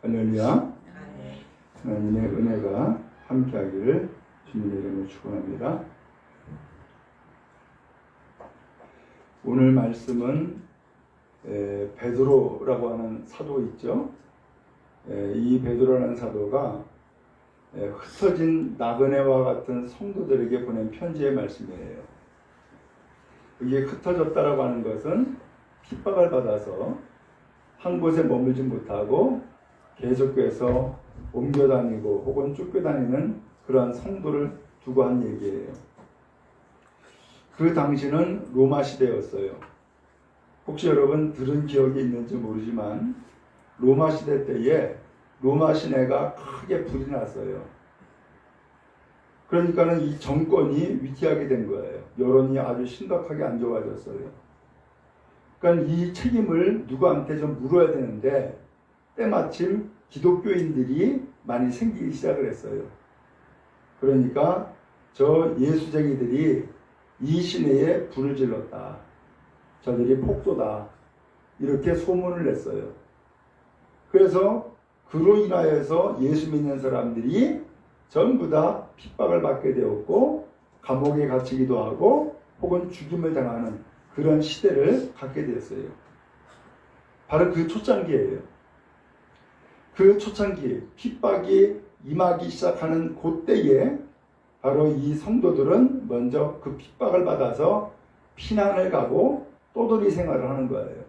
할렐루야. 하나님의 은혜가 함께하기를 주님의 이름으로 축원합니다. 오늘 말씀은 베드로라고 하는 사도 있죠. 이 베드로라는 사도가 흩어진 나그네와 같은 성도들에게 보낸 편지의 말씀이에요. 이게 흩어졌다라고 하는 것은 핍박을 받아서 한 곳에 머물지 못하고 계속해서 옮겨 다니고 혹은 쫓겨다니는 그러한 성도를 두고 한 얘기예요. 그 당시는 로마 시대였어요. 혹시 여러분 들은 기억이 있는지 모르지만 로마 시대 때에 로마 시내가 크게 불이 났어요. 그러니까는 이 정권이 위태하게 된 거예요. 여론이 아주 심각하게 안 좋아졌어요. 그러니까 이 책임을 누구한테 좀 물어야 되는데 때마침 기독교인들이 많이 생기기 시작을 했어요. 그러니까 저 예수쟁이들이 이 시내에 불을 질렀다. 저들이 폭도다. 이렇게 소문을 냈어요. 그래서 그로 인하여서 예수 믿는 사람들이 전부 다 핍박을 받게 되었고 감옥에 갇히기도 하고 혹은 죽임을 당하는 그런 시대를 갖게 되었어요. 바로 그 초창기예요. 그 초창기 핍박이 임하기 시작하는 그때에 바로 이 성도들은 먼저 그 핍박을 받아서 피난을 가고 또돌이 생활을 하는 거예요.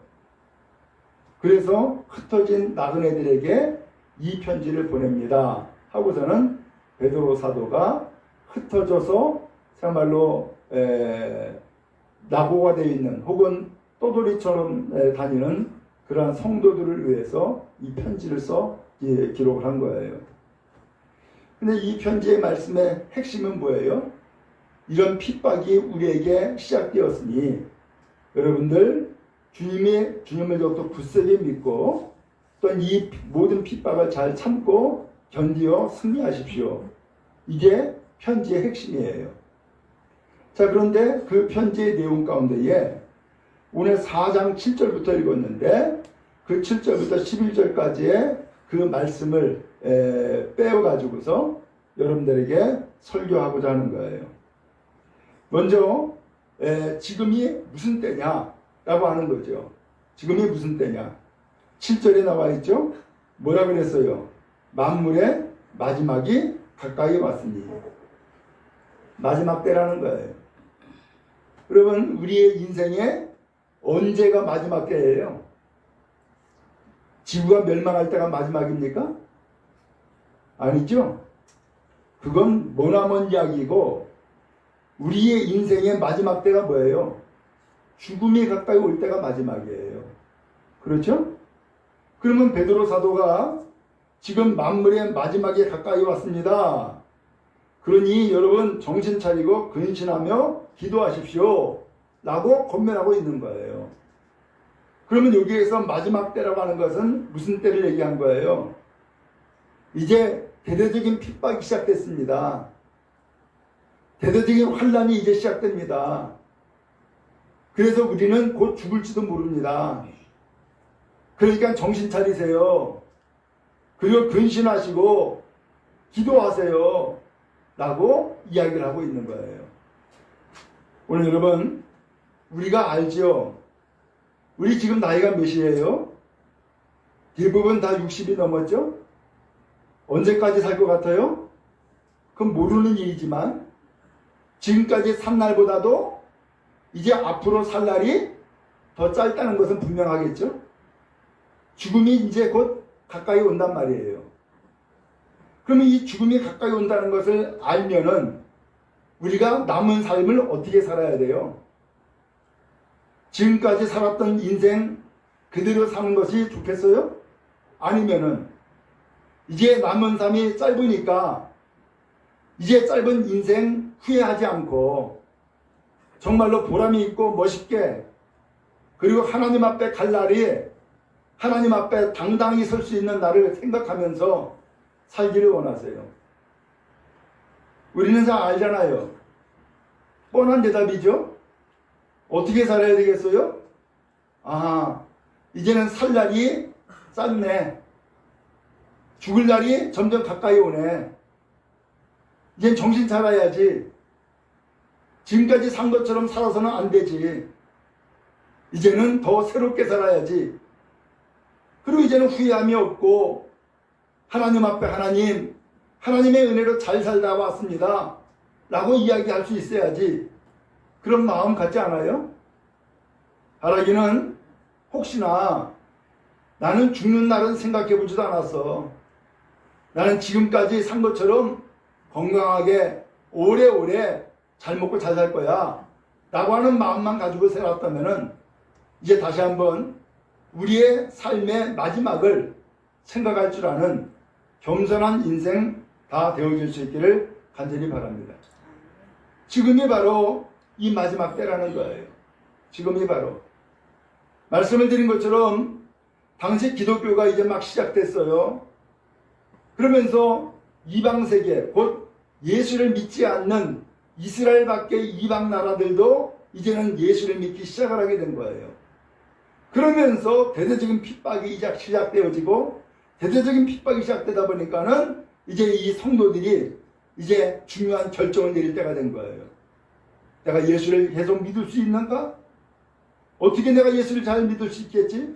그래서 흩어진 나그네들에게 이 편지를 보냅니다. 하고서는 베드로 사도가 흩어져서 정말로 낙오가 되어 있는 혹은 또돌이처럼 다니는 그러한 성도들을 위해서 이 편지를 써 기록을 한 거예요. 근데 이 편지의 말씀의 핵심은 뭐예요? 이런 핍박이 우리에게 시작되었으니 여러분들 주님을 더욱더 굳세게 믿고 또 이 모든 핍박을 잘 참고 견디어 승리하십시오. 이게 편지의 핵심이에요. 자, 그런데 그 편지의 내용 가운데에 오늘 4장 7절부터 읽었는데 그 7절부터 11절까지의 그 말씀을 빼어가지고서 여러분들에게 설교하고자 하는 거예요. 먼저 지금이 무슨 때냐라고 하는 거죠. 지금이 무슨 때냐. 7절에 나와 있죠. 뭐라 그랬어요? 만물의 마지막이 가까이 왔으니. 마지막 때라는 거예요. 여러분 우리의 인생에 언제가 마지막 때예요? 지구가 멸망할 때가 마지막입니까? 아니죠. 그건 머나먼 이야기고 우리의 인생의 마지막 때가 뭐예요? 죽음이 가까이 올 때가 마지막이에요. 그렇죠? 그러면 베드로 사도가 지금 만물의 마지막이 가까이 왔습니다. 그러니 여러분 정신 차리고 근신하며 기도하십시오. 라고 권면하고 있는 거예요. 그러면 여기에서 마지막 때라고 하는 것은 무슨 때를 얘기한 거예요? 이제 대대적인 핍박이 시작됐습니다. 대대적인 환란이 이제 시작됩니다. 그래서 우리는 곧 죽을지도 모릅니다. 그러니까 정신 차리세요. 그리고 근신하시고 기도하세요. 라고 이야기를 하고 있는 거예요. 오늘 여러분 우리가 알죠? 우리 지금 나이가 몇이에요? 대부분 다 60이 넘었죠? 언제까지 살 것 같아요? 그건 모르는 일이지만 지금까지 산 날보다도 이제 앞으로 살 날이 더 짧다는 것은 분명하겠죠? 죽음이 이제 곧 가까이 온단 말이에요. 그러면 이 죽음이 가까이 온다는 것을 알면은 우리가 남은 삶을 어떻게 살아야 돼요? 지금까지 살았던 인생 그대로 사는 것이 좋겠어요? 아니면은 이제 남은 삶이 짧으니까 이제 짧은 인생 후회하지 않고 정말로 보람이 있고 멋있게 그리고 하나님 앞에 갈 날이 하나님 앞에 당당히 설 수 있는 날을 생각하면서 살기를 원하세요. 우리는 다 알잖아요. 뻔한 대답이죠. 어떻게 살아야 되겠어요? 이제는 살 날이 짧네. 죽을 날이 점점 가까이 오네. 이젠 정신 차려야지. 지금까지 산 것처럼 살아서는 안 되지. 이제는 더 새롭게 살아야지. 그리고 이제는 후회함이 없고 하나님 앞에 하나님의 은혜로 잘 살다 왔습니다 라고 이야기할 수 있어야지. 그런 마음 갖지 않아요? 바라기는 혹시나 나는 죽는 날은 생각해 보지도 않았어. 나는 지금까지 산 것처럼 건강하게 오래오래 잘 먹고 잘 살 거야 라고 하는 마음만 가지고 살았다면 이제 다시 한번 우리의 삶의 마지막을 생각할 줄 아는 겸손한 인생 다 되어질 수 있기를 간절히 바랍니다. 지금이 바로 이 마지막 때라는 거예요. 지금이 바로. 말씀을 드린 것처럼 당시 기독교가 이제 막 시작됐어요. 그러면서 이방세계, 곧 예수를 믿지 않는 이스라엘 밖의 이방 나라들도 이제는 예수를 믿기 시작을 하게 된 거예요. 그러면서 대대적인 핍박이 이제 시작되어지고 대대적인 핍박이 시작되다 보니까는 이제 이 성도들이 이제 중요한 결정을 내릴 때가 된 거예요. 내가 예수를 계속 믿을 수 있는가? 어떻게 내가 예수를 잘 믿을 수 있겠지?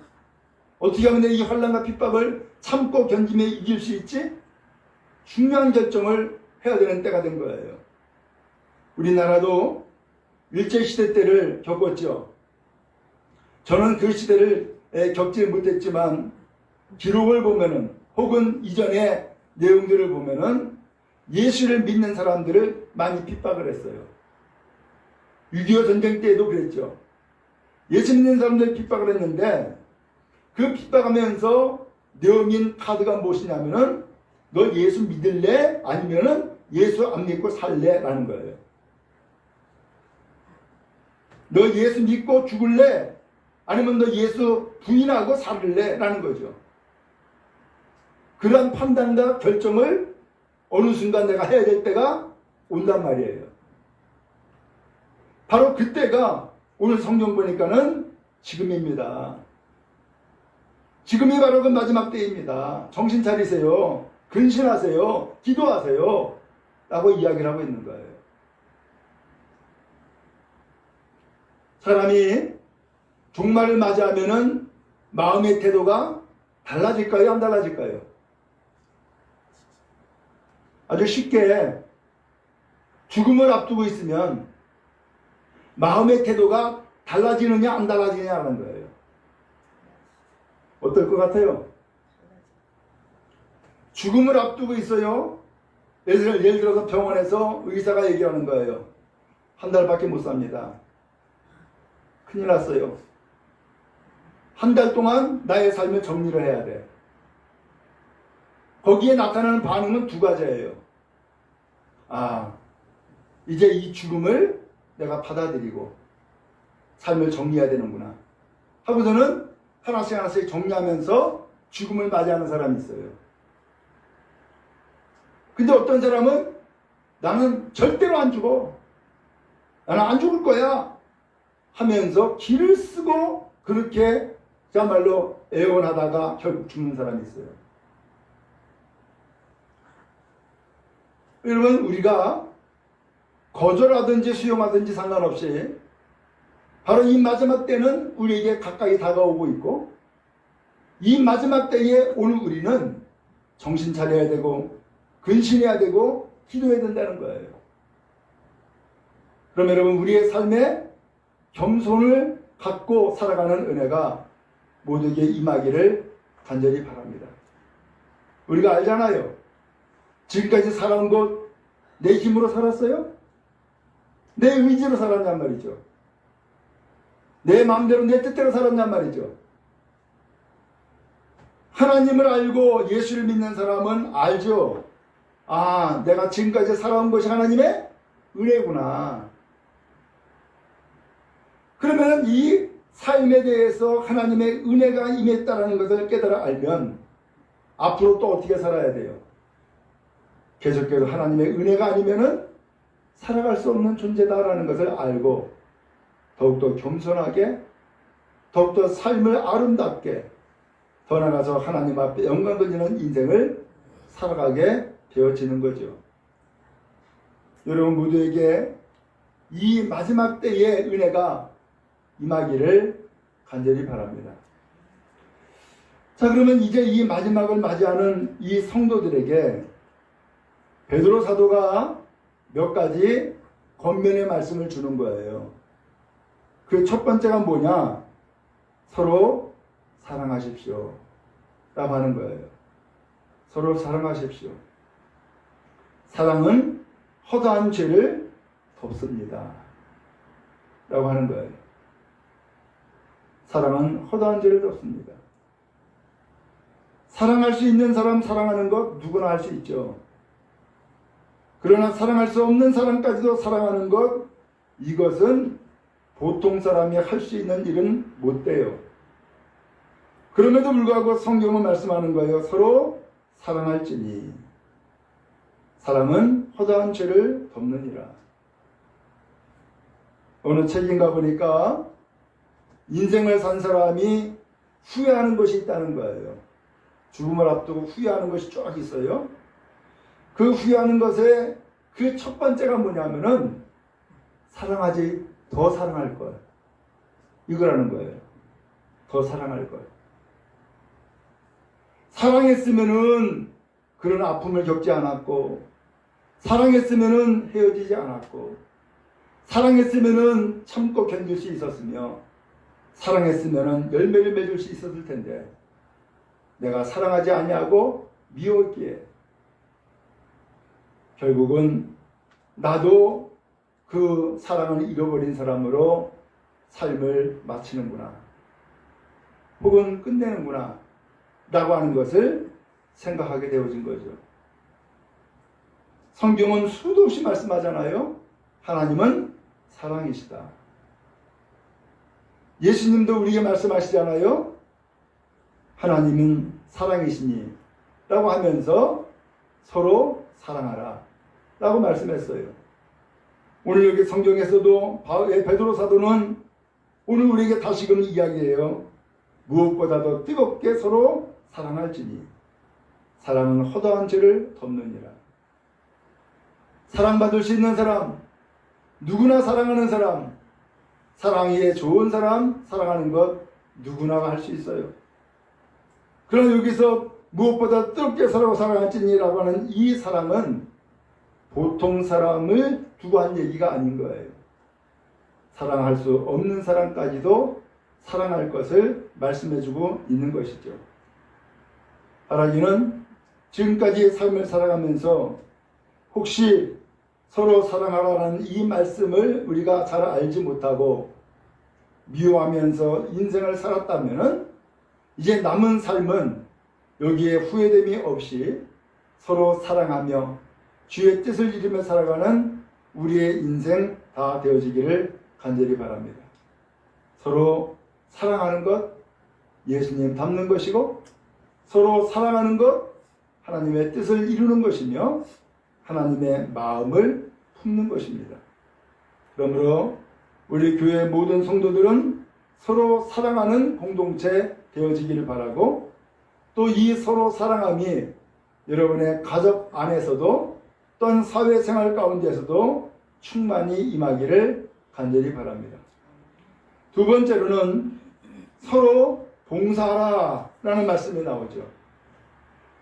어떻게 하면 이 환난과 핍박을 참고 견디며 이길 수 있지? 중요한 결정을 해야 되는 때가 된 거예요. 우리나라도 일제시대 때를 겪었죠. 저는 그 시대를 겪지 못했지만 기록을 보면은 혹은 이전의 내용들을 보면은 예수를 믿는 사람들을 많이 핍박을 했어요. 6.25 전쟁 때에도 그랬죠. 예수 믿는 사람들 핍박을 했는데 그 핍박하면서 내어민 카드가 무엇이냐면은 너 예수 믿을래? 아니면은 예수 안 믿고 살래? 라는 거예요. 너 예수 믿고 죽을래? 아니면 너 예수 부인하고 살을래? 라는 거죠. 그러한 판단과 결정을 어느 순간 내가 해야 될 때가 온단 말이에요. 바로 그때가 오늘 성경 보니까는 지금입니다. 지금이 바로 그 마지막 때입니다. 정신 차리세요. 근신하세요. 기도하세요. 라고 이야기를 하고 있는 거예요. 사람이 종말을 맞이하면은 마음의 태도가 달라질까요? 안 달라질까요? 아주 쉽게 죽음을 앞두고 있으면 마음의 태도가 달라지느냐 안 달라지느냐라는 거예요. 어떨 것 같아요? 죽음을 앞두고 있어요. 예를 들어서 병원에서 의사가 얘기하는 거예요. 한 달밖에 못 삽니다. 큰일 났어요. 한 달 동안 나의 삶을 정리를 해야 돼. 거기에 나타나는 반응은 두 가지예요. 아, 이제 이 죽음을 내가 받아들이고 삶을 정리해야 되는구나 하고서는 하나씩 하나씩 정리하면서 죽음을 맞이하는 사람이 있어요. 근데 어떤 사람은 나는 절대로 안 죽어. 나는 안 죽을 거야 하면서 길을 쓰고 그렇게 그야말로 애원하다가 결국 죽는 사람이 있어요. 여러분, 우리가 거절하든지 수용하든지 상관없이 바로 이 마지막 때는 우리에게 가까이 다가오고 있고 이 마지막 때에 오늘 우리는 정신 차려야 되고 근신해야 되고 기도해야 된다는 거예요. 그럼 여러분, 우리의 삶에 겸손을 갖고 살아가는 은혜가 모두에게 임하기를 간절히 바랍니다. 우리가 알잖아요. 지금까지 살아온 것 내 힘으로 살았어요? 내 의지로 살았냔 말이죠. 내 마음대로 내 뜻대로 살았냔 말이죠. 하나님을 알고 예수를 믿는 사람은 알죠. 아, 내가 지금까지 살아온 것이 하나님의 은혜구나. 그러면 이 삶에 대해서 하나님의 은혜가 임했다는 것을 깨달아 알면 앞으로 또 어떻게 살아야 돼요? 계속해서 하나님의 은혜가 아니면은 살아갈 수 없는 존재다라는 것을 알고 더욱더 겸손하게 더욱더 삶을 아름답게 더 나아가서 하나님 앞에 영광 돌리는 인생을 살아가게 되어지는 거죠. 여러분 모두에게 이 마지막 때의 은혜가 임하기를 간절히 바랍니다. 자, 그러면 이제 이 마지막을 맞이하는 이 성도들에게 베드로 사도가 몇 가지 권면의 말씀을 주는 거예요. 그 첫 번째가 뭐냐? 서로 사랑하십시오 라고 하는 거예요. 서로 사랑하십시오. 사랑은 허다한 죄를 덮습니다 라고 하는 거예요. 사랑은 허다한 죄를 덮습니다. 사랑할 수 있는 사람 사랑하는 것 누구나 할 수 있죠. 그러나 사랑할 수 없는 사람까지도 사랑하는 것, 이것은 보통 사람이 할 수 있는 일은 못 돼요. 그럼에도 불구하고 성경은 말씀하는 거예요. 서로 사랑할지니 사랑은 허다한 죄를 덮느니라. 어느 책인가 보니까 인생을 산 사람이 후회하는 것이 있다는 거예요. 죽음을 앞두고 후회하는 것이 쫙 있어요. 그 후회하는 것의 그 첫 번째가 뭐냐면은 사랑하지, 더 사랑할 것. 이거라는 거예요. 더 사랑할 것. 사랑했으면은 그런 아픔을 겪지 않았고, 사랑했으면은 헤어지지 않았고, 사랑했으면은 참고 견딜 수 있었으며, 사랑했으면은 열매를 맺을 수 있었을 텐데, 내가 사랑하지 아니하고 미웠기에 결국은 나도 그 사랑을 잃어버린 사람으로 삶을 마치는구나, 혹은 끝내는구나 라고 하는 것을 생각하게 되어진 거죠. 성경은 수도 없이 말씀하잖아요. 하나님은 사랑이시다. 예수님도 우리에게 말씀하시잖아요. 하나님은 사랑이시니 라고 하면서 서로 사랑하라 라고 말씀했어요. 오늘 여기 성경에서도 베드로 사도는 오늘 우리에게 다시금 이야기해요. 무엇보다도 뜨겁게 서로 사랑할지니 사랑은 허다한 죄를 덮느니라. 사랑받을 수 있는 사람, 누구나 사랑하는 사람, 사랑에 좋은 사람, 사랑하는 것 누구나 할 수 있어요. 그러나 여기서 무엇보다 뜨겁게 서로 사랑할지니라고 하는 이 사랑은 보통 사람을 두고 한 얘기가 아닌 거예요. 사랑할 수 없는 사람까지도 사랑할 것을 말씀해주고 있는 것이죠. 바라기는 지금까지의 삶을 살아가면서 혹시 서로 사랑하라는 이 말씀을 우리가 잘 알지 못하고 미워하면서 인생을 살았다면 이제 남은 삶은 여기에 후회됨이 없이 서로 사랑하며 주의 뜻을 이루며 살아가는 우리의 인생 다 되어지기를 간절히 바랍니다. 서로 사랑하는 것 예수님 닮는 것이고, 서로 사랑하는 것 하나님의 뜻을 이루는 것이며 하나님의 마음을 품는 것입니다. 그러므로 우리 교회의 모든 성도들은 서로 사랑하는 공동체 되어지기를 바라고, 또 이 서로 사랑함이 여러분의 가족 안에서도 또한 사회생활 가운데서도 충만히 임하기를 간절히 바랍니다. 두 번째로는 서로 봉사하라 라는 말씀이 나오죠.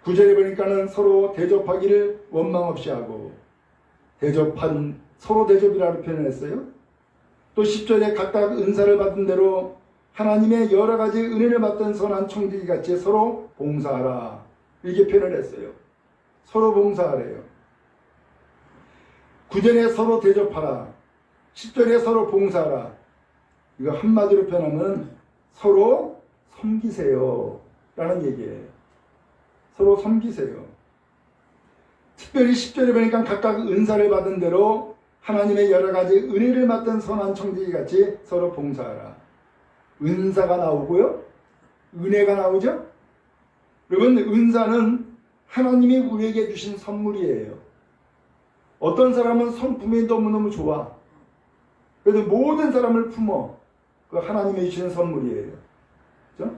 9절에 보니까는 서로 대접하기를 원망 없이 하고, 대접한 서로 대접이라고 표현했어요. 또 10절에 각각 은사를 받은 대로 하나님의 여러 가지 은혜를 받던 선한 청지기 같이 서로 봉사하라 이렇게 표현을 했어요. 서로 봉사하래요. 9절에 서로 대접하라, 10절에 서로 봉사하라. 이거 한마디로 표현하면 서로 섬기세요 라는 얘기예요. 서로 섬기세요. 특별히 10절에 보니까 각각 은사를 받은 대로 하나님의 여러 가지 은혜를 받던 선한 청지기 같이 서로 봉사하라. 은사가 나오고요, 은혜가 나오죠. 여러분, 은사는 하나님이 우리에게 주신 선물이에요. 어떤 사람은 성품이 너무너무 좋아. 그래서 모든 사람을 품어. 그 하나님이 주신 선물이에요. 그렇죠?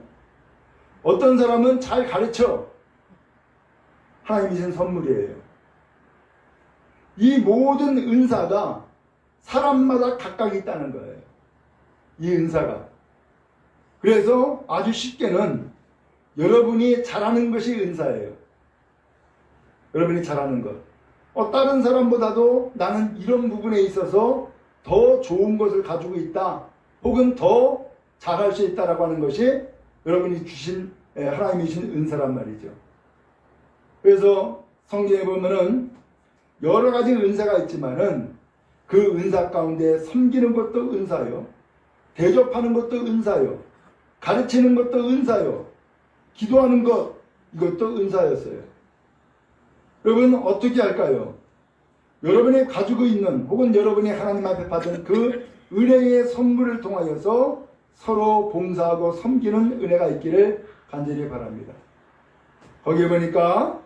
어떤 사람은 잘 가르쳐. 하나님이 주신 선물이에요. 이 모든 은사가 사람마다 각각 있다는 거예요. 이 은사가. 그래서 아주 쉽게는 여러분이 잘하는 것이 은사예요. 여러분이 잘하는 것. 다른 사람보다도 나는 이런 부분에 있어서 더 좋은 것을 가지고 있다. 혹은 더 잘할 수 있다라고 하는 것이 여러분이 주신, 하나님이 주신 은사란 말이죠. 그래서 성경에 보면은 여러 가지 은사가 있지만은 그 은사 가운데 섬기는 것도 은사요. 대접하는 것도 은사요. 가르치는 것도 은사요. 기도하는 것, 이것도 은사였어요. 여러분 어떻게 할까요? 여러분이 가지고 있는 혹은 여러분이 하나님 앞에 받은 그 은혜의 선물을 통하여서 서로 봉사하고 섬기는 은혜가 있기를 간절히 바랍니다. 거기에 보니까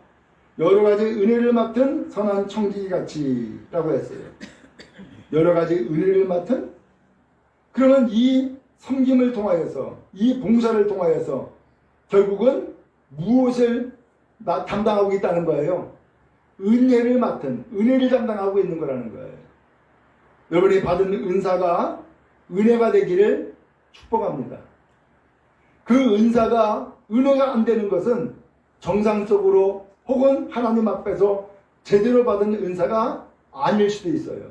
여러 가지 은혜를 맡은 선한 청지기같이 라고 했어요. 여러 가지 은혜를 맡은? 그러면 이 섬김을 통하여서, 이 봉사를 통하여서 결국은 무엇을 담당하고 있다는 거예요? 은혜를 맡은, 은혜를 담당하고 있는 거라는 거예요. 여러분이 받은 은사가 은혜가 되기를 축복합니다. 그 은사가 은혜가 안 되는 것은 정상적으로 혹은 하나님 앞에서 제대로 받은 은사가 아닐 수도 있어요.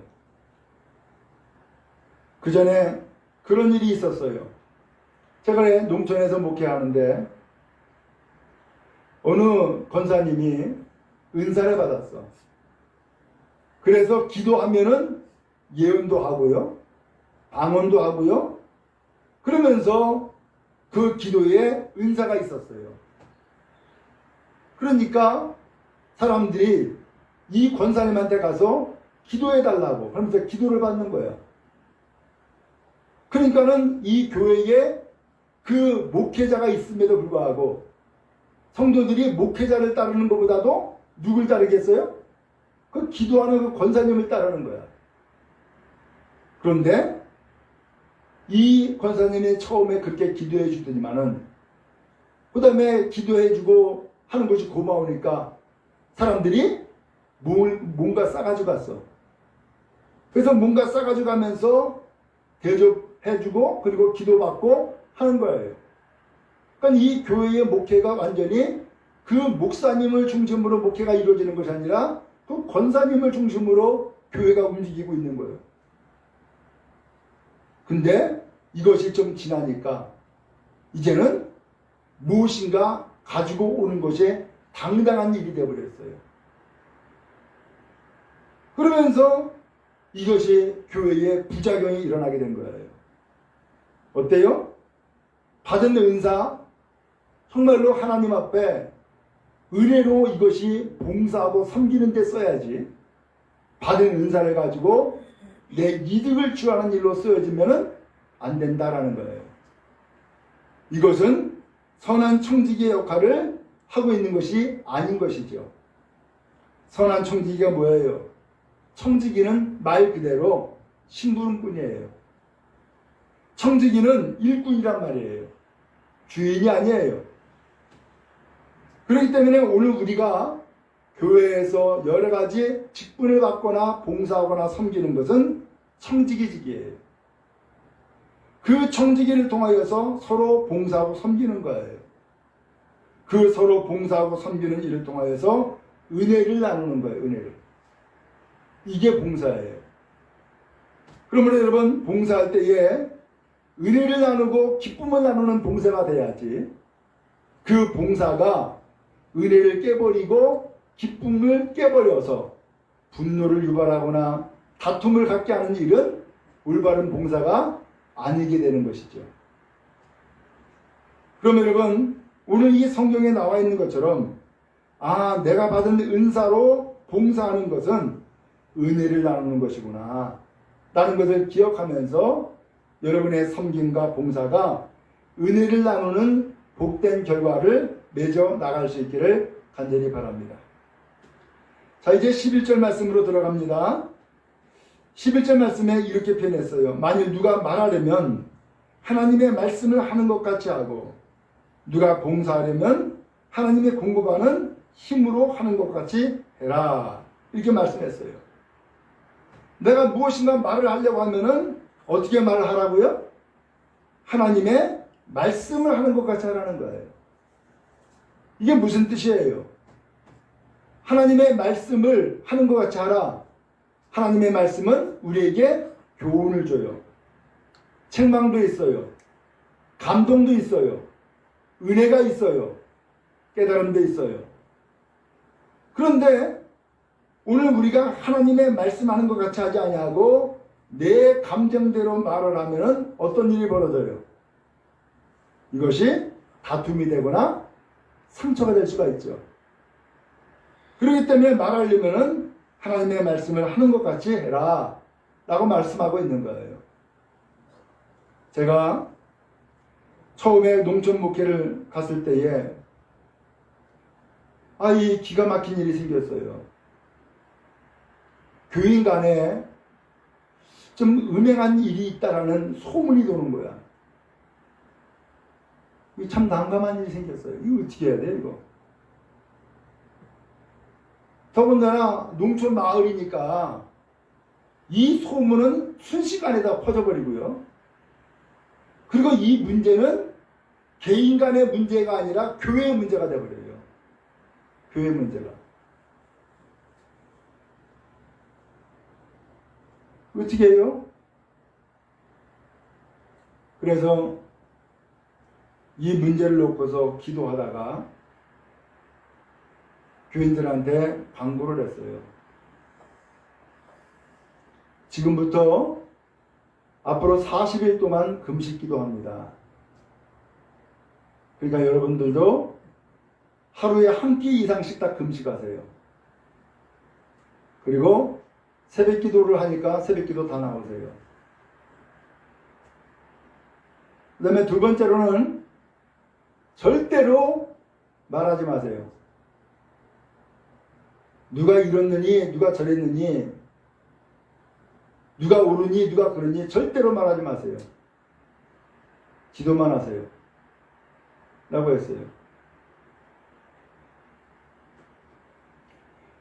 그 전에 그런 일이 있었어요. 최근에 농촌에서 목회하는데 어느 권사님이 은사를 받았어. 그래서 기도하면은 예언도 하고요. 방언도 하고요. 그러면서 그 기도에 은사가 있었어요. 그러니까 사람들이 이 권사님한테 가서 기도해 달라고 그러면서 기도를 받는 거예요. 그러니까는 이 교회에 그 목회자가 있음에도 불구하고 성도들이 목회자를 따르는 것보다도 누굴 따르겠어요? 그 기도하는 그 권사님을 따르는 거야. 그런데 이 권사님이 처음에 그렇게 기도해 주더니만은 그 다음에 기도해 주고 하는 것이 고마우니까 사람들이 뭔가 싸가지고 갔어. 그래서 뭔가 싸가지고 가면서 대접해 주고 그리고 기도받고 하는 거예요. 그러니까 이 교회의 목회가 완전히 그 목사님을 중심으로 목회가 이루어지는 것이 아니라 그 권사님을 중심으로 교회가 움직이고 있는 거예요. 근데 이것이 좀 지나니까 이제는 무엇인가 가지고 오는 것이 당당한 일이 되어버렸어요. 그러면서 이것이 교회에 부작용이 일어나게 된 거예요. 어때요? 받은 은사, 정말로 하나님 앞에 은혜로 이것이 봉사하고 섬기는 데 써야지 받은 은사를 가지고 내 이득을 취하는 일로 쓰여지면 안 된다라는 거예요. 이것은 선한 청지기의 역할을 하고 있는 것이 아닌 것이죠. 선한 청지기가 뭐예요? 청지기는 말 그대로 심부름꾼이에요. 청지기는 일꾼이란 말이에요. 주인이 아니에요. 그렇기 때문에 오늘 우리가 교회에서 여러 가지 직분을 받거나 봉사하거나 섬기는 것은 청지기직이에요. 그 청지기를 통하여서 서로 봉사하고 섬기는 거예요. 그 서로 봉사하고 섬기는 일을 통하여서 은혜를 나누는 거예요. 은혜를. 이게 봉사예요. 그러므로 여러분 봉사할 때에 은혜를 나누고 기쁨을 나누는 봉사가 돼야지 그 봉사가 은혜를 깨버리고 기쁨을 깨버려서 분노를 유발하거나 다툼을 갖게 하는 일은 올바른 봉사가 아니게 되는 것이죠. 그러면 여러분 오늘 이 성경에 나와 있는 것처럼 내가 받은 은사로 봉사하는 것은 은혜를 나누는 것이구나 라는 것을 기억하면서 여러분의 섬김과 봉사가 은혜를 나누는 복된 결과를 맺어 나갈 수 있기를 간절히 바랍니다. 자, 이제 11절 말씀으로 들어갑니다. 11절 말씀에 이렇게 표현했어요. 만일 누가 말하려면 하나님의 말씀을 하는 것 같이 하고 누가 봉사하려면 하나님의 공급하는 힘으로 하는 것 같이 해라. 이렇게 말씀했어요. 내가 무엇인가 말을 하려고 하면은 어떻게 말을 하라고요? 하나님의 말씀을 하는 것 같이 하라는 거예요. 이게 무슨 뜻이에요? 하나님의 말씀을 하는 것 같이 하라. 하나님의 말씀은 우리에게 교훈을 줘요. 책망도 있어요. 감동도 있어요. 은혜가 있어요. 깨달음도 있어요. 그런데 오늘 우리가 하나님의 말씀하는 것 같이 하지 아니하고 내 감정대로 말을 하면 어떤 일이 벌어져요? 이것이 다툼이 되거나 상처가 될 수가 있죠. 그렇기 때문에 말하려면 하나님의 말씀을 하는 것 같이 해라 라고 말씀하고 있는 거예요. 제가 처음에 농촌 목회를 갔을 때에 이 기가 막힌 일이 생겼어요. 교인 간에 좀 음행한 일이 있다라는 소문이 도는 거야. 참 난감한 일이 생겼어요. 이거 어떻게 해야 돼, 이거? 더군다나 농촌 마을이니까 이 소문은 순식간에 다 퍼져버리고요. 그리고 이 문제는 개인 간의 문제가 아니라 교회의 문제가 되어버려요. 교회 문제가. 어떻게 해요? 그래서 이 문제를 놓고서 기도하다가 교인들한테 방구를 했어요. 지금부터 앞으로 40일 동안 금식 기도합니다. 그러니까 여러분들도 하루에 한 끼 이상씩 다 금식하세요. 그리고 새벽 기도를 하니까 새벽 기도 다 나오세요. 그 다음에 두 번째로는 절대로 말하지 마세요. 누가 이렇느니 누가 저랬느니 누가 옳으니 누가 그러니 절대로 말하지 마세요. 기도만 하세요. 라고 했어요.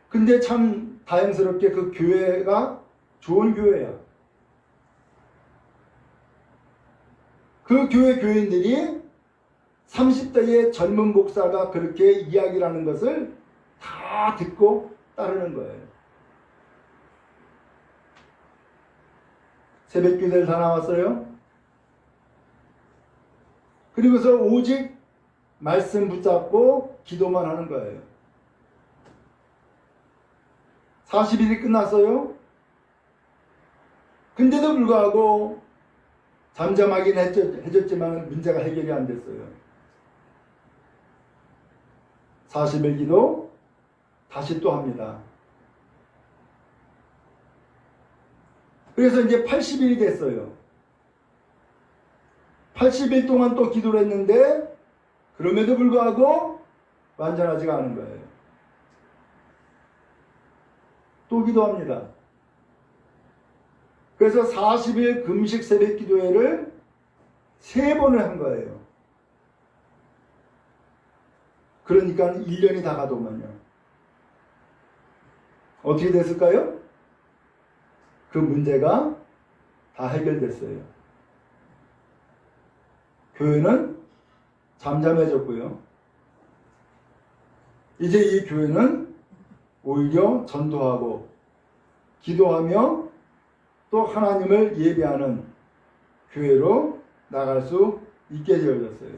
근데 참 다행스럽게 그 교회가 좋은 교회야. 그 교회 교인들이 30대의 젊은 목사가 그렇게 이야기를 하는 것을 다 듣고 따르는 거예요. 새벽 기도를 다 나왔어요. 그리고서 오직 말씀 붙잡고 기도만 하는 거예요. 40일이 끝났어요. 근데도 불구하고 잠잠하긴 해줬지만 문제가 해결이 안 됐어요. 40일 기도 다시 또 합니다. 그래서 이제 80일이 됐어요. 80일 동안 또 기도를 했는데 그럼에도 불구하고 완전하지가 않은 거예요. 또 기도합니다. 그래서 40일 금식 새벽 기도회를 3번을 한 거예요. 그러니까 1년이 다 가더만요. 어떻게 됐을까요? 그 문제가 다 해결됐어요. 교회는 잠잠해졌고요. 이제 이 교회는 오히려 전도하고 기도하며 또 하나님을 예배하는 교회로 나갈 수 있게 되어졌어요.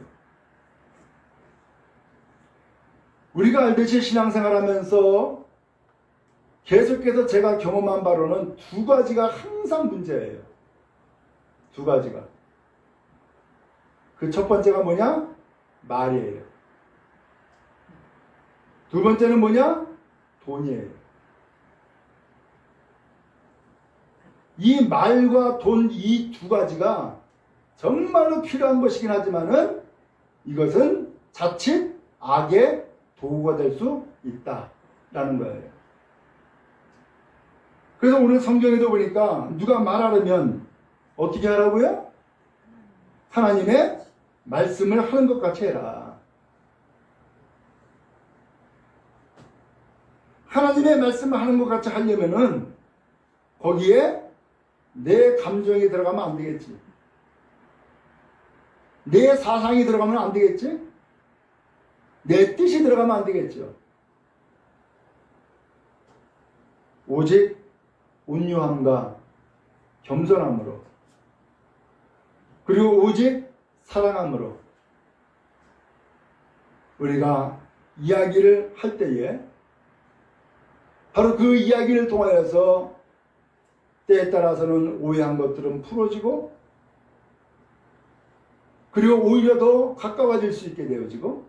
우리가 알듯이 신앙생활하면서 계속해서 제가 경험한 바로는 2가지가 항상 문제예요. 2가지가. 그 첫 번째가 뭐냐? 말이에요. 두 번째는 뭐냐? 돈이에요. 이 말과 돈 이 2가지가 정말로 필요한 것이긴 하지만은 이것은 자칫 악의 도구가 될 수 있다라는 거예요. 그래서 오늘 성경에도 보니까 누가 말하려면 어떻게 하라고요? 하나님의 말씀을 하는 것 같이 해라. 하나님의 말씀을 하는 것 같이 하려면은 거기에 내 감정이 들어가면 안 되겠지. 내 사상이 들어가면 안 되겠지. 내 뜻이 들어가면 안 되겠죠. 오직 온유함과 겸손함으로, 그리고 오직 사랑함으로 우리가 이야기를 할 때에 바로 그 이야기를 통하여서 때에 따라서는 오해한 것들은 풀어지고, 그리고 오히려 더 가까워질 수 있게 되어지고,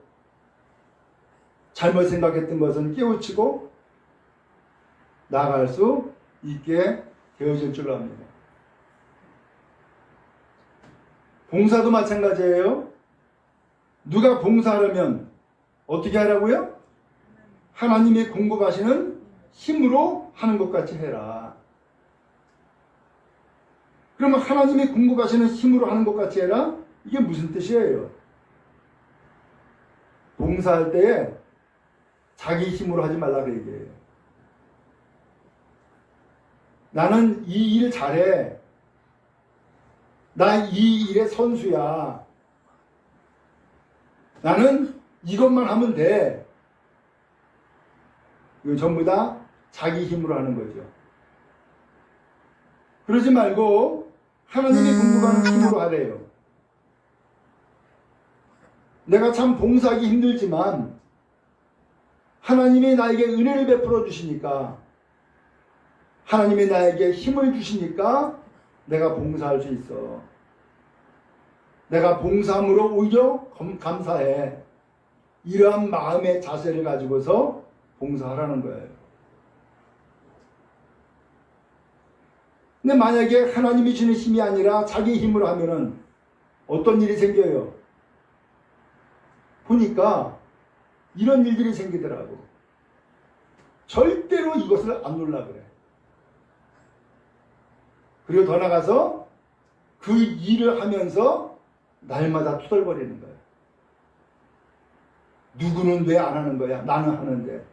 잘못 생각했던 것은 깨우치고 나아갈 수 있게 되어질 줄로 압니다. 봉사도 마찬가지예요. 누가 봉사하려면 어떻게 하라고요? 하나님이 공급하시는 힘으로 하는 것 같이 해라. 그러면 하나님이 공급하시는 힘으로 하는 것 같이 해라? 이게 무슨 뜻이에요? 봉사할 때에 자기 힘으로 하지 말라 그 얘기예요. 나는 이 일 잘해. 나 이 일의 선수야. 나는 이것만 하면 돼. 이거 전부 다 자기 힘으로 하는 거죠. 그러지 말고 하나님이 공급하는 힘으로 하래요. 내가 참 봉사하기 힘들지만 하나님이 나에게 은혜를 베풀어 주시니까, 하나님이 나에게 힘을 주시니까 내가 봉사할 수 있어. 내가 봉사함으로 오히려 감사해. 이러한 마음의 자세를 가지고서 봉사하라는 거예요. 근데 만약에 하나님이 주는 힘이 아니라 자기 힘으로 하면은 어떤 일이 생겨요? 보니까 이런 일들이 생기더라고. 절대로 이것을 안 놓으려 그래. 그리고 더 나가서 그 일을 하면서 날마다 투덜거리는 거야. 누구는 왜 안 하는 거야? 나는 하는데.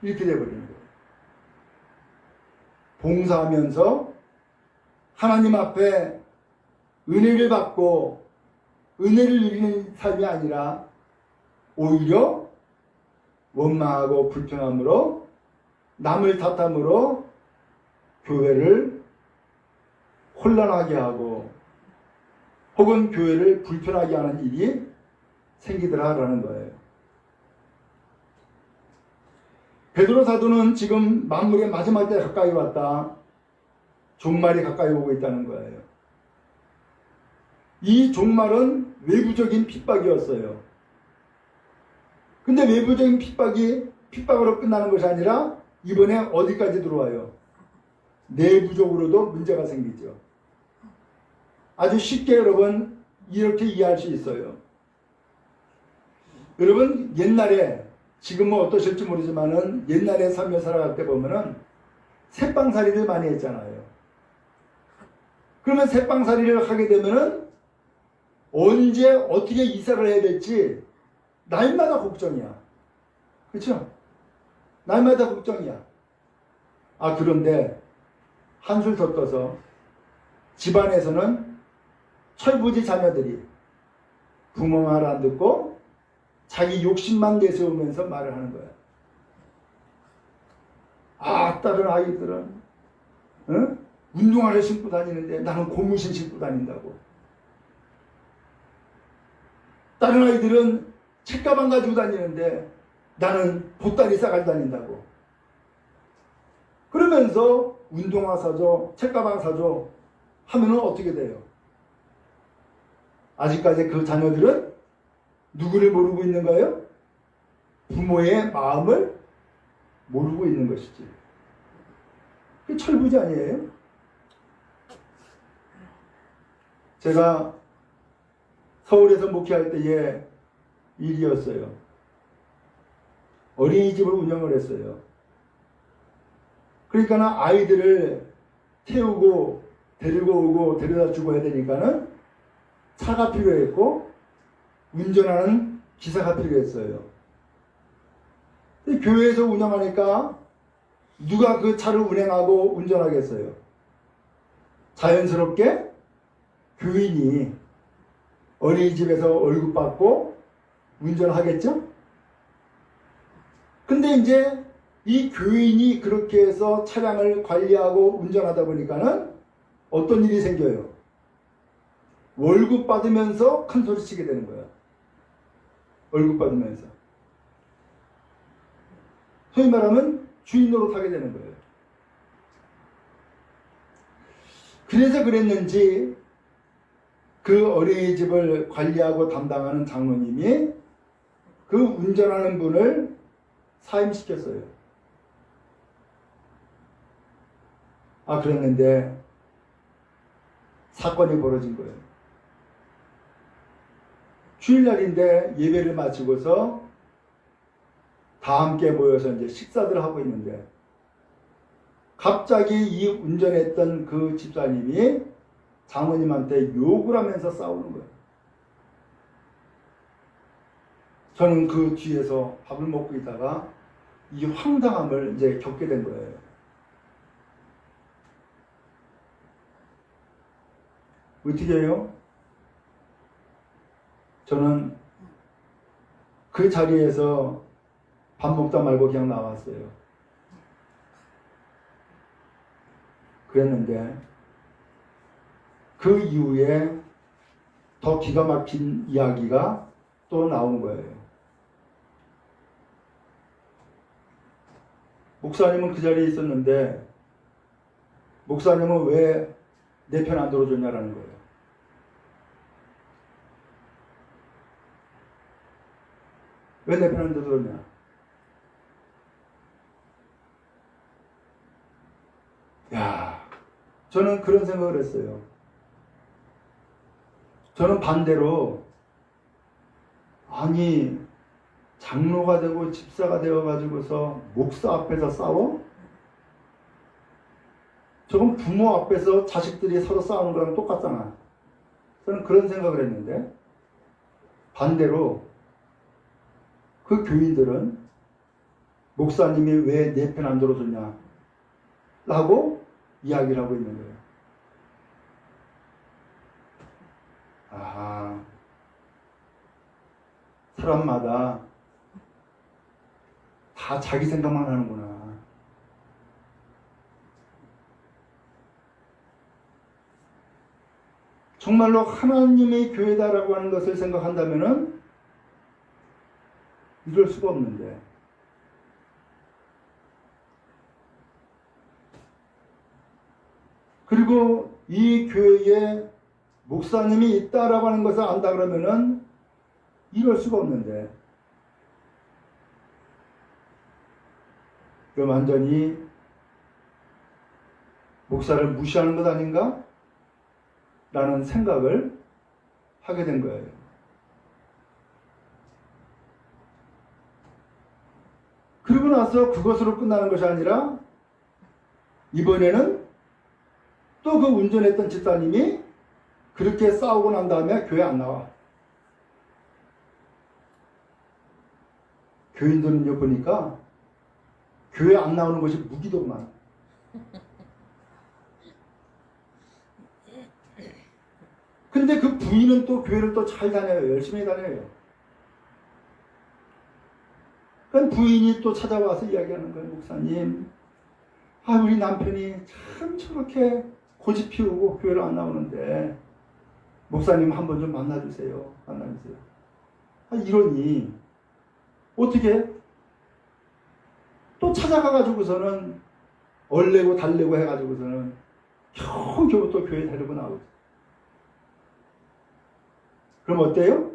이렇게 돼버리는 거야. 봉사하면서 하나님 앞에 은혜를 받고 은혜를 누리는 삶이 아니라 오히려 원망하고 불평함으로, 남을 탓함으로 교회를 혼란하게 하고 혹은 교회를 불편하게 하는 일이 생기더라라는 거예요. 베드로 사도는 지금 만물의 마지막 때에 가까이 왔다. 종말이 가까이 오고 있다는 거예요. 이 종말은 외부적인 핍박이었어요. 근데 외부적인 핍박으로 끝나는 것이 아니라 이번에 어디까지 들어와요? 내부적으로도 문제가 생기죠. 아주 쉽게 여러분 이렇게 이해할 수 있어요. 여러분 옛날에, 지금은 어떠실지 모르지만은 옛날에 삶을 살아갈 때 보면은 새빵살이를 많이 했잖아요. 그러면 새빵살이를 하게 되면은 언제 어떻게 이사를 해야 될지 날마다 걱정이야. 그렇죠? 날마다 걱정이야. 아, 그런데 한술 더 떠서 집안에서는 철부지 자녀들이 부모 말 안 듣고 자기 욕심만 내세우면서 말을 하는 거야. 아, 다른 아이들은 운동화를 신고 다니는데 나는 고무신 신고 다닌다고. 다른 아이들은 책가방 가지고 다니는데 나는 보따리 싸가지고 다닌다고. 그러면서 운동화 사줘, 책가방 사줘 하면은 어떻게 돼요? 아직까지 그 자녀들은 누구를 모르고 있는 거예요? 부모의 마음을 모르고 있는 것이지. 그게 철부지 아니에요? 제가 서울에서 목회할 때의 일이었어요. 어린이집을 운영을 했어요. 그러니까 아이들을 태우고 데리고 오고 데려다 주고 해야 되니까는 차가 필요했고 운전하는 기사가 필요했어요. 근데 교회에서 운영하니까 누가 그 차를 운행하고 운전하겠어요? 자연스럽게 교인이 어린이집에서 월급 받고 운전하겠죠? 근데 이제 이 교인이 그렇게 해서 차량을 관리하고 운전하다 보니까는 어떤 일이 생겨요? 월급 받으면서 큰 소리 치게 되는 거예요. 월급 받으면서. 소위 말하면 주인 노릇하게 되는 거예요. 그래서 그랬는지 그 어린이집을 관리하고 담당하는 장로님이 그 운전하는 분을 사임시켰어요. 그랬는데 사건이 벌어진 거예요. 주일날인데 예배를 마치고서 다 함께 모여서 이제 식사들을 하고 있는데 갑자기 이 운전했던 그 집사님이 장모님한테 욕을 하면서 싸우는 거예요. 저는 그 뒤에서 밥을 먹고 있다가 이 황당함을 이제 겪게 된 거예요. 어떻게 해요? 저는 그 자리에서 밥 먹다 말고 그냥 나왔어요. 그랬는데 그 이후에 더 기가 막힌 이야기가 또 나온 거예요. 목사님은 그 자리에 있었는데 목사님은 왜 내 편 안 들어줬냐라는 거예요. 왜 내 편 안 들어줬냐? 저는 그런 생각을 했어요. 저는 반대로 아니 장로가 되고 집사가 되어가지고서 목사 앞에서 싸워? 저건 부모 앞에서 자식들이 서로 싸우는 거랑 똑같잖아. 저는 그런 생각을 했는데 반대로 그 교인들은 목사님이 왜 내 편 안 들어줬냐 라고 이야기를 하고 있는 거예요. 사람마다 다 자기 생각만 하는구나. 정말로 하나님의 교회다라고 하는 것을 생각한다면은 이럴 수가 없는데. 그리고 이 교회에 목사님이 있다라고 하는 것을 안다 그러면은 이럴 수가 없는데. 그 완전히 목사를 무시하는 것 아닌가? 라는 생각을 하게 된 거예요. 그리고 나서 그것으로 끝나는 것이 아니라 이번에는 또 그 운전했던 집사님이 그렇게 싸우고 난 다음에 교회 안 나와. 교인들은요 보니까 교회 안 나오는 것이 무기더구만. 근데 그 부인은 또 교회를 또 잘 다녀요. 열심히 다녀요. 그러니까 부인이 또 찾아와서 이야기하는 거예요. 목사님, 우리 남편이 참 저렇게 고집 피우고 교회를 안 나오는데 목사님 한번 좀 만나주세요. 만나주세요. 이러니 어떻게 또 찾아가가지고서는 얼레고 달래고 해가지고서는 겨우 또 교회 데리고 나오죠. 그럼 어때요?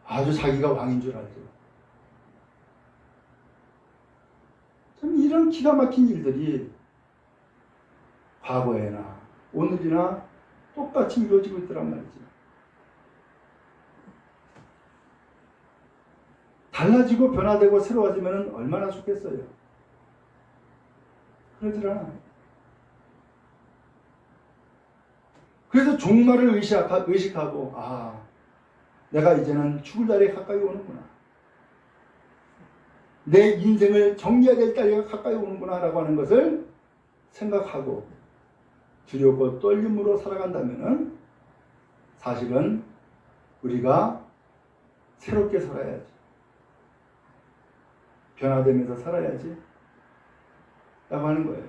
아주 자기가 왕인 줄 알죠. 참 이런 기가 막힌 일들이 과거에나 오늘이나 똑같이 이루어지고 있더란 말이죠. 달라지고 변화되고 새로워지면 얼마나 좋겠어요. 그러질 않아요. 그래서 종말을 의식하고 내가 이제는 죽을 날이 가까이 오는구나. 내 인생을 정리해야 될 때가 가까이 오는구나 라고 하는 것을 생각하고 두렵고 떨림으로 살아간다면 사실은 우리가 새롭게 살아야지, 변화되면서 살아야지 라고 하는 거예요.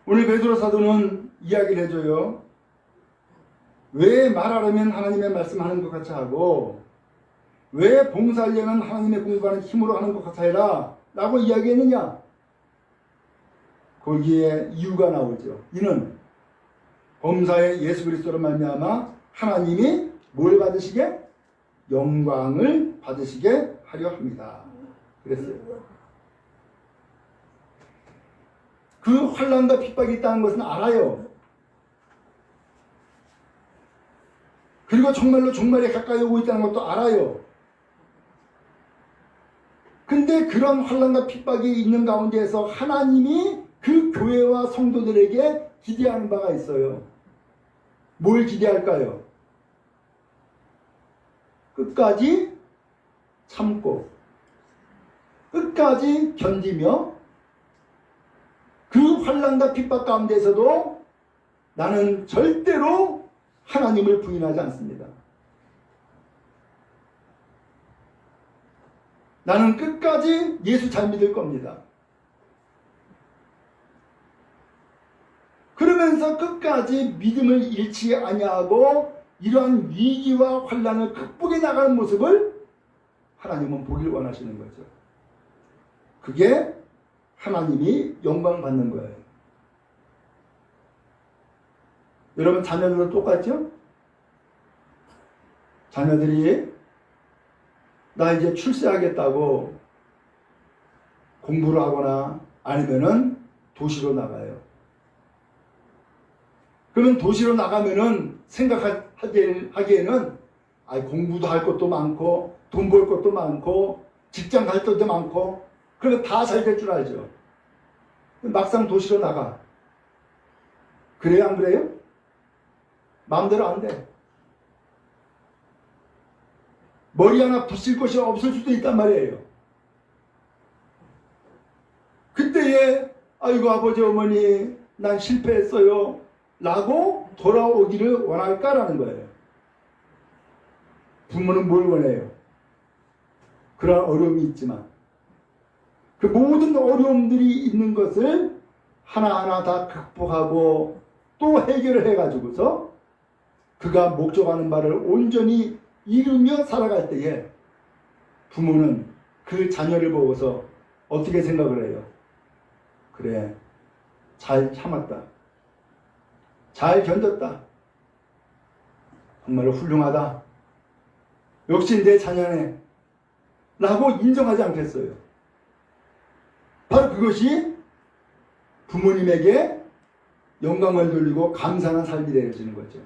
오늘 베드로 사도는 이야기를 해줘요. 왜 말하려면 하나님의 말씀하는 것 같이 하고 왜 봉사하려면 하나님의 공부하는 힘으로 하는 것 같아 해라 라고 이야기했느냐? 거기에 이유가 나오죠. 이는 범사의 예수 그리스도로 말미암아 하나님이 뭘 받으시게? 영광을 받으시게 하려 합니다. 그랬어요. 그 환난과 핍박이 있다는 것은 알아요. 그리고 정말로 종말에 가까이 오고 있다는 것도 알아요. 근데 그런 환난과 핍박이 있는 가운데에서 하나님이 그 교회와 성도들에게 기대하는 바가 있어요. 뭘 기대할까요? 끝까지 참고 끝까지 견디며 그 환난과 핍박 가운데서도 나는 절대로 하나님을 부인하지 않습니다. 나는 끝까지 예수 잘 믿을 겁니다. 그러면서 끝까지 믿음을 잃지 아니하고 이러한 위기와 환난을 극복해 나가는 모습을 하나님은 보길 원하시는 거죠. 그게 하나님이 영광 받는 거예요. 여러분 자녀들도 똑같죠? 자녀들이 나 이제 출세하겠다고 공부를 하거나 아니면은 도시로 나가요. 그러면 도시로 나가면은 생각하기에는 공부도 할 것도 많고 돈 벌 것도 많고 직장 갈 것도 많고 그러면 다 잘 될 줄 알죠. 막상 도시로 나가. 그래요 안 그래요? 마음대로 안 돼. 머리 하나 붙일 것이 없을 수도 있단 말이에요. 그때에 아이고 아버지 어머니 난 실패했어요 라고 돌아오기를 원할까라는 거예요. 부모는 뭘 원해요? 그런 어려움이 있지만 그 모든 어려움들이 있는 것을 하나하나 다 극복하고 또 해결을 해가지고서 그가 목적하는 바를 온전히 이루며 살아갈 때에 부모는 그 자녀를 보고서 어떻게 생각을 해요? 그래, 잘 참았다. 잘 견뎠다. 정말로 훌륭하다. 역시 내 자녀네. 라고 인정하지 않겠어요. 바로 그것이 부모님에게 영광을 돌리고 감사한 삶이 되어지는 거죠.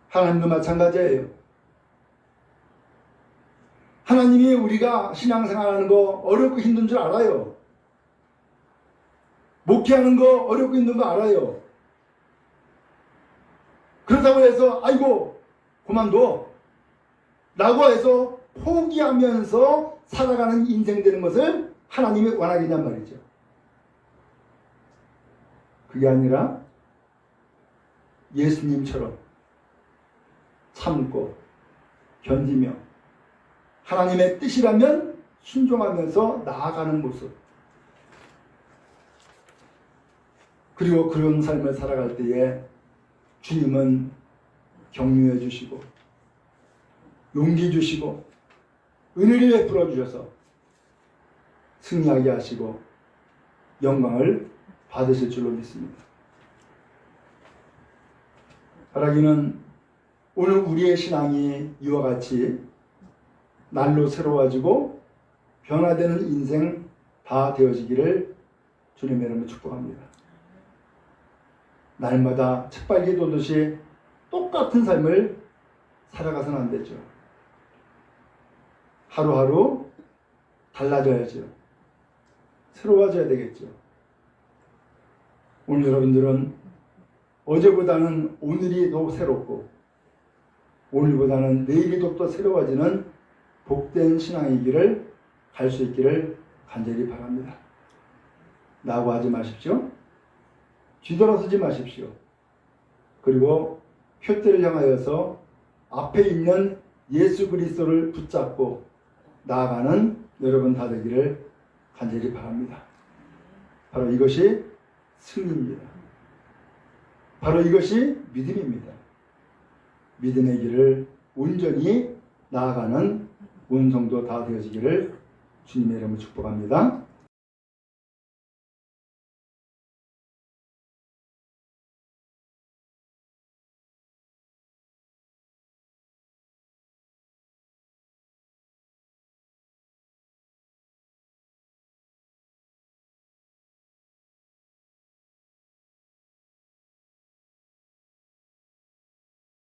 하나님도 마찬가지예요. 하나님이 우리가 신앙생활하는 거 어렵고 힘든 줄 알아요. 목회하는 거 어렵고 힘든 거 알아요. 그렇다고 해서 아이고 그만둬 라고 해서 포기하면서 살아가는 인생 되는 것을 하나님이 원하긴단 말이죠. 그게 아니라 예수님처럼 참고 견디며 하나님의 뜻이라면 순종하면서 나아가는 모습, 그리고 그런 삶을 살아갈 때에 주님은 격려해 주시고 용기 주시고 은혜를 베풀어 주셔서 승리하게 하시고 영광을 받으실 줄로 믿습니다. 바라기는 오늘 우리의 신앙이 이와 같이 날로 새로워지고 변화되는 인생 다 되어지기를 주님의 이름으로 축복합니다. 날마다 책갈기 돌듯이 똑같은 삶을 살아가서는 안 되죠. 하루하루 달라져야죠. 새로워져야 되겠죠. 오늘 여러분들은 어제보다는 오늘이 더 새롭고 오늘보다는 내일이 더욱더 새로워지는 복된 신앙의 길을 갈 수 있기를 간절히 바랍니다. 낙오하지 마십시오. 뒤돌아서지 마십시오. 그리고 표대를 향하여서 앞에 있는 예수 그리스도를 붙잡고 나아가는 여러분 다 되기를 간절히 바랍니다. 바로 이것이 승리입니다. 바로 이것이 믿음입니다. 믿음의 길을 온전히 나아가는 온 성도 다 되어지기를 주님의 이름으로 축복합니다.